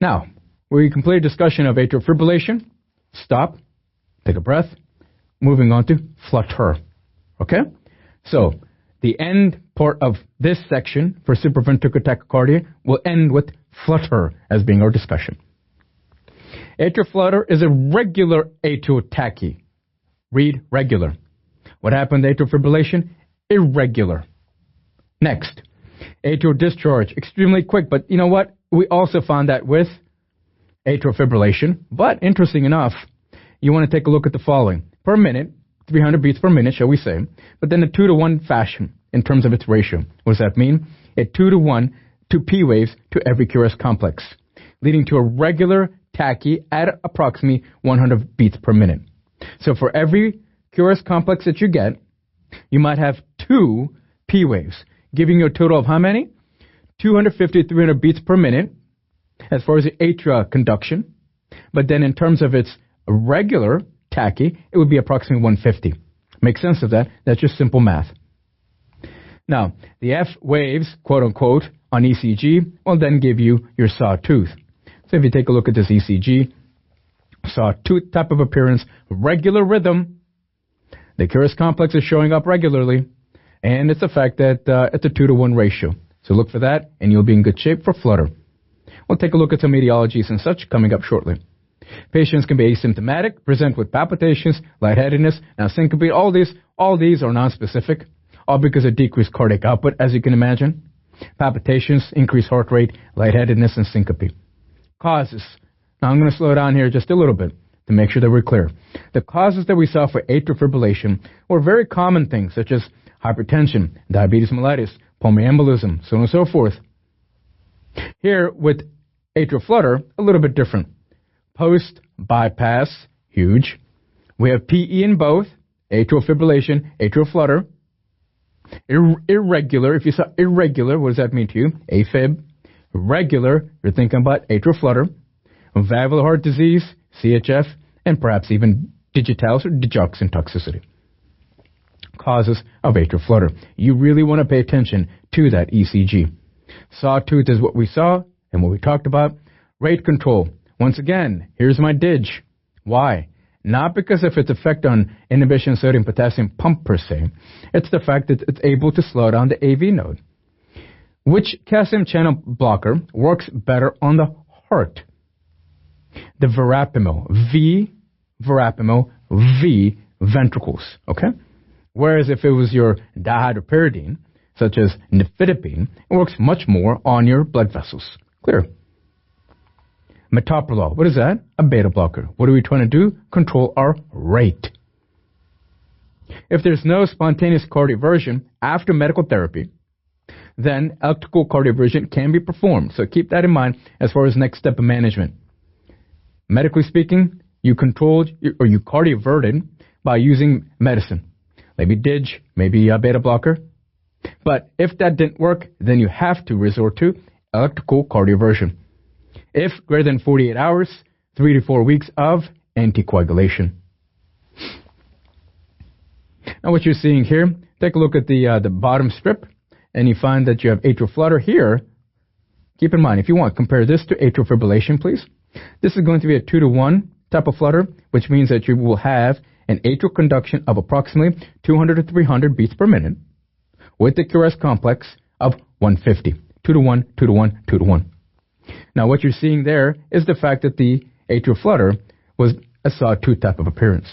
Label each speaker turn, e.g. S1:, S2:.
S1: Now, we complete discussion of atrial fibrillation. Stop. Take a breath. Moving on to flutter. Okay? So, the end part of this section for supraventricular tachycardia will end with flutter as being our discussion. Atrial flutter is a regular atrial tachy. Read regular. What happened to atrial fibrillation? Irregular. Next, atrial discharge, extremely quick, but you know what? We also found that with atrial fibrillation, but interesting enough, you want to take a look at the following. Per minute, 300 beats per minute, shall we say, but then a 2-to-1 fashion in terms of its ratio. What does that mean? A 2-to-1 to P waves to every QRS complex, leading to a regular tachy at approximately 100 beats per minute. So for every QRS complex that you get, you might have 2 P waves, giving you a total of how many? 250 to 300 beats per minute as far as the atria conduction. But then in terms of its regular tachy, it would be approximately 150. Make sense of that? That's just simple math. Now, the F waves, quote unquote, on ECG will then give you your sawtooth. So if you take a look at this ECG, sawtooth type of appearance, regular rhythm, the QRS complex is showing up regularly, and it's the fact that it's a 2-to-1 ratio. So look for that, and you'll be in good shape for flutter. We'll take a look at some etiologies and such coming up shortly. Patients can be asymptomatic, present with palpitations, lightheadedness. Now, syncope, all these are nonspecific, all because of decreased cardiac output, as you can imagine. Palpitations, increased heart rate, lightheadedness, and syncope. Causes. Now, I'm going to slow down here just a little bit to make sure that we're clear. The causes that we saw for atrial fibrillation were very common things, such as hypertension, diabetes mellitus, pulmonary embolism, so on and so forth. Here, with atrial flutter, a little bit different. Post-bypass, huge. We have PE in both, atrial fibrillation, atrial flutter. Irregular, if you saw irregular, what does that mean to you? AFib. Regular, you're thinking about atrial flutter. Valvular heart disease, CHF, and perhaps even digitalis or digoxin toxicity. Causes of atrial flutter. You really want to pay attention to that ECG. Sawtooth is what we saw and what we talked about. Rate control. Once again, here's my dig. Why? Not because of its effect on inhibition sodium potassium pump per se. It's the fact that it's able to slow down the AV node. Which calcium channel blocker works better on the heart? The verapamil. V ventricles. Okay? Whereas if it was your dihydropyridine, such as nifedipine, it works much more on your blood vessels. Clear? Metoprolol. What is that? A beta blocker. What are we trying to do? Control our rate. If there's no spontaneous cardioversion after medical therapy, then electrical cardioversion can be performed. So keep that in mind as far as next step of management. Medically speaking, you controlled or you cardioverted by using medicine. Maybe DIG, maybe a beta blocker. But if that didn't work, then you have to resort to electrical cardioversion. If greater than 48 hours, 3 to 4 weeks of anticoagulation. Now what you're seeing here, take a look at the bottom strip, and you find that you have atrial flutter here. Keep in mind, if you want, compare this to atrial fibrillation, please. This is going to be a 2-to-1 type of flutter, which means that you will have an atrial conduction of approximately 200 to 300 beats per minute with the QRS complex of 150. 2-to-1, 2-to-1, 2-to-1. Now, what you're seeing there is the fact that the atrial flutter was a sawtooth type of appearance.